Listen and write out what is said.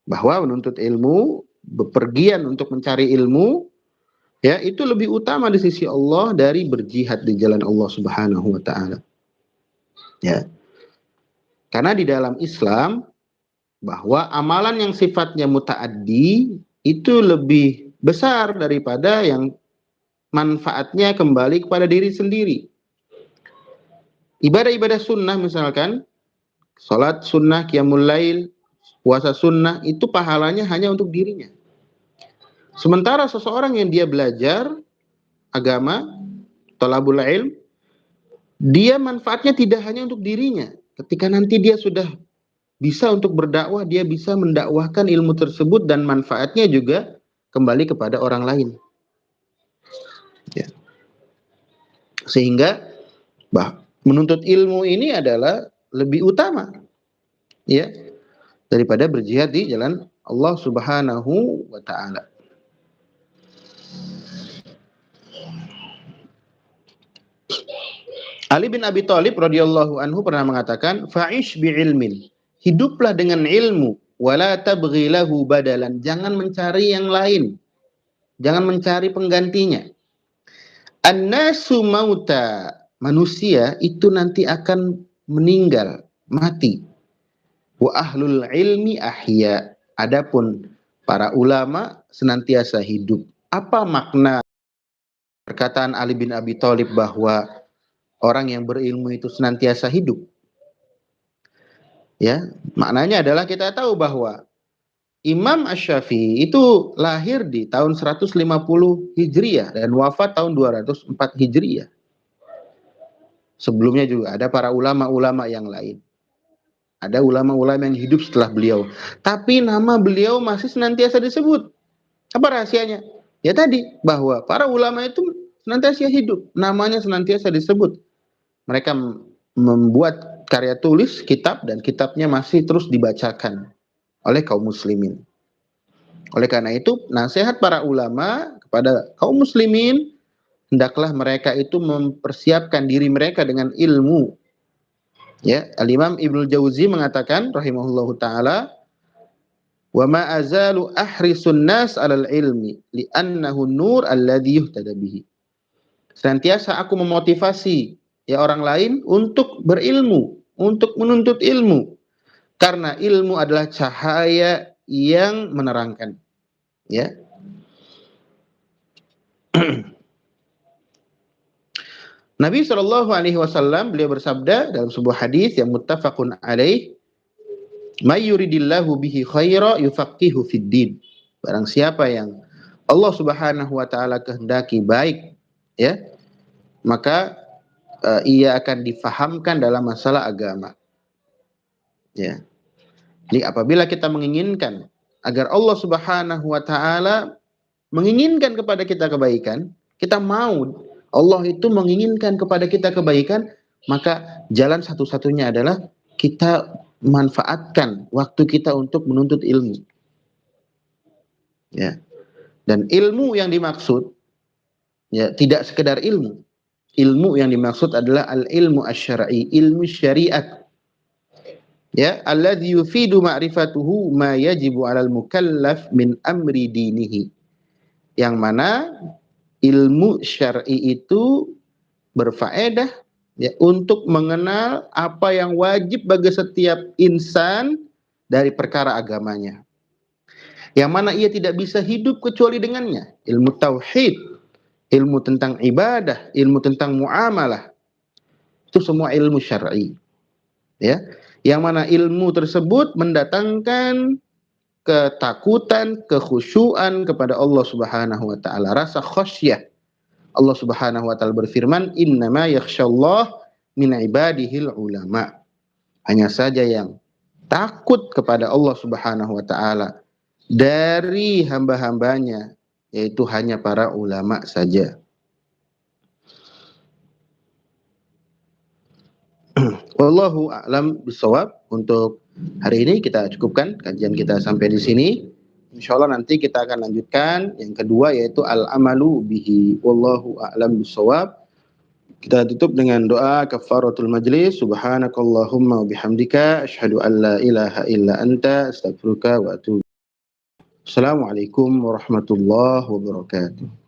bahwa menuntut ilmu, bepergian untuk mencari ilmu, ya, itu lebih utama di sisi Allah dari berjihad di jalan Allah Subhanahu wa taala. Ya. Karena di dalam Islam bahwa amalan yang sifatnya mutaaddi itu lebih besar daripada yang manfaatnya kembali kepada diri sendiri. Ibadah-ibadah sunnah misalkan, salat sunnah, qiyamul lail, puasa sunnah, itu pahalanya hanya untuk dirinya. Sementara seseorang yang dia belajar agama, thalabul ilm, dia manfaatnya tidak hanya untuk dirinya. Ketika nanti dia sudah bisa untuk berdakwah, dia bisa mendakwahkan ilmu tersebut dan manfaatnya juga kembali kepada orang lain. Ya. Sehingga menuntut ilmu ini adalah lebih utama, ya, daripada berjihad di jalan Allah Subhanahu wa taala. Ali bin Abi Thalib radhiyallahu anhu pernah mengatakan, "Fa'ish bi'ilmin." Hiduplah dengan ilmu, wala tabghi lahu badalan. Jangan mencari yang lain. Jangan mencari penggantinya. An-nasu mauta. Manusia itu nanti akan meninggal, mati. Wa ahlul ilmi ahya. Adapun para ulama senantiasa hidup. Apa makna perkataan Ali bin Abi Thalib bahwa orang yang berilmu itu senantiasa hidup? Ya, maknanya adalah kita tahu bahwa Imam Asy-Syafi'i itu lahir di tahun 150 Hijriah dan wafat tahun 204 Hijriah. Sebelumnya juga ada para ulama-ulama yang lain. Ada ulama-ulama yang hidup setelah beliau. Tapi nama beliau masih senantiasa disebut. Apa rahasianya? Ya tadi, bahwa para ulama itu senantiasa hidup. Namanya senantiasa disebut. Mereka membuat karya tulis, kitab, dan kitabnya masih terus dibacakan oleh kaum muslimin. Oleh karena itu, nasihat para ulama kepada kaum muslimin, hendaklah mereka itu mempersiapkan diri mereka dengan ilmu. Ya, Al-Imam Ibnu Jauzi mengatakan rahimahullahu taala, "Wa ma azalu ahrisun nas 'alal ilmi li'annahu nur alladhi yuhtada bihi." Senantiasa aku memotivasi ya orang lain untuk berilmu, untuk menuntut ilmu. Karena ilmu adalah cahaya yang menerangkan. Ya. Nabi Shallallahu Alaihi Wasallam beliau bersabda dalam sebuah hadis yang muttafaqun alaih, "May yuridillahu bihi khaira yufaqihu fid din." Barang siapa yang Allah Subhanahu wa taala kehendaki baik, ya, maka ia akan difahamkan dalam masalah agama. Ya. Jadi apabila kita menginginkan agar Allah Subhanahu wa taala menginginkan kepada kita kebaikan, kita mau Allah itu menginginkan kepada kita kebaikan, maka jalan satu-satunya adalah kita manfaatkan waktu kita untuk menuntut ilmu. Ya. Dan ilmu yang dimaksud ya tidak sekedar ilmu. Ilmu yang dimaksud adalah al-ilmu asy-syar'i, ilmu syariat. Ya, alladzi yufidu ma'rifatuhu ma yajibu 'alal mukallaf min amri dinihi. Yang mana ilmu syar'i itu berfaedah ya untuk mengenal apa yang wajib bagi setiap insan dari perkara agamanya. Yang mana ia tidak bisa hidup kecuali dengannya. Ilmu tauhid, ilmu tentang ibadah, ilmu tentang muamalah. Itu semua ilmu syar'i. Ya. Yang mana ilmu tersebut mendatangkan ketakutan, kekhusyuan kepada Allah Subhanahu wa taala, rasa khasyah. Allah Subhanahu wa taala berfirman, "Innama yakhsyallah min ibadihil ulama." Hanya saja yang takut kepada Allah Subhanahu wa taala dari hamba-hambanya yaitu hanya para ulama saja. Wallahu a'lam bishawab. Untuk hari ini kita cukupkan kajian kita sampai di sini. Insyaallah nanti kita akan lanjutkan yang kedua yaitu al-amalu bihi. Wallahu a'lam bishawab. Kita tutup dengan doa kafaratul majlis. Subhanakallahumma wa bihamdika asyhadu an la ilaha illa anta astaghfiruka wa atubu Assalamualaikum warahmatullahi wabarakatuh.